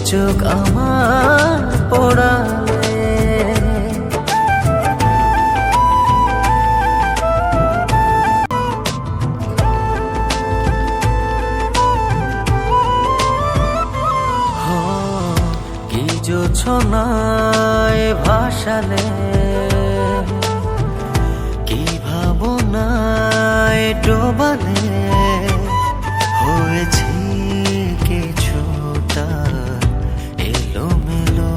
চোখ আমার পড়ালে। কি জোছনায় ভাসালে, কি ভাবনায় ডোবালে, হয়েছি কিছুটা এলোমেলো।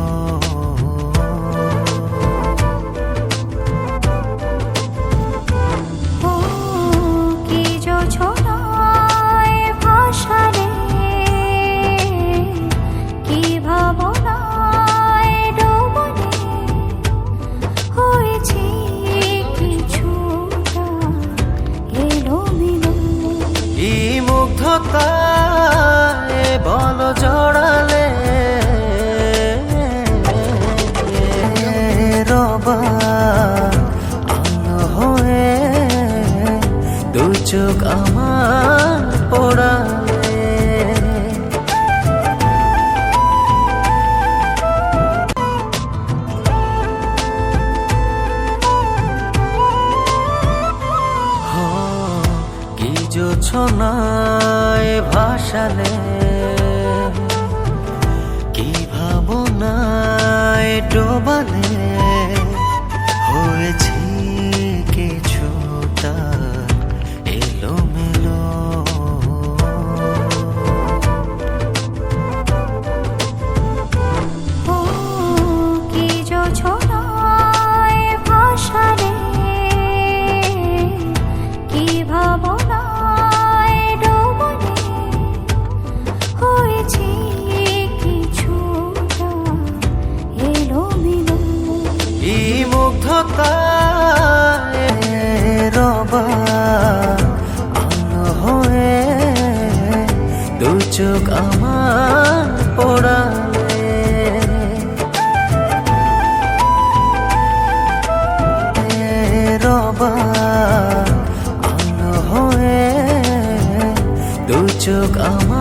কি জোছনায় ভাসালে, কি ভাবনায় ডোবালে, হয়েছি কিছুটা এলোমেলো। এই মুগ্ধতায় বল জড়ালে, রবা আলো হয়ে দু চোখ আমার পড়ালে। কি জোছনায় ভাসালে, কি ভাবনায় ডোবালে, হয়েছি কিছুটা এলোমেলো। কি জোছনায় ভাসালে, কি ভাবনায় ডোবালে, হয়েছি কিছুটা এলোমেলো। এই মুগ্ধতায় রবা আলো হয়ে দু চোখ আমার পড়ালে। রবা আলো হয়ে দু চোখ আমার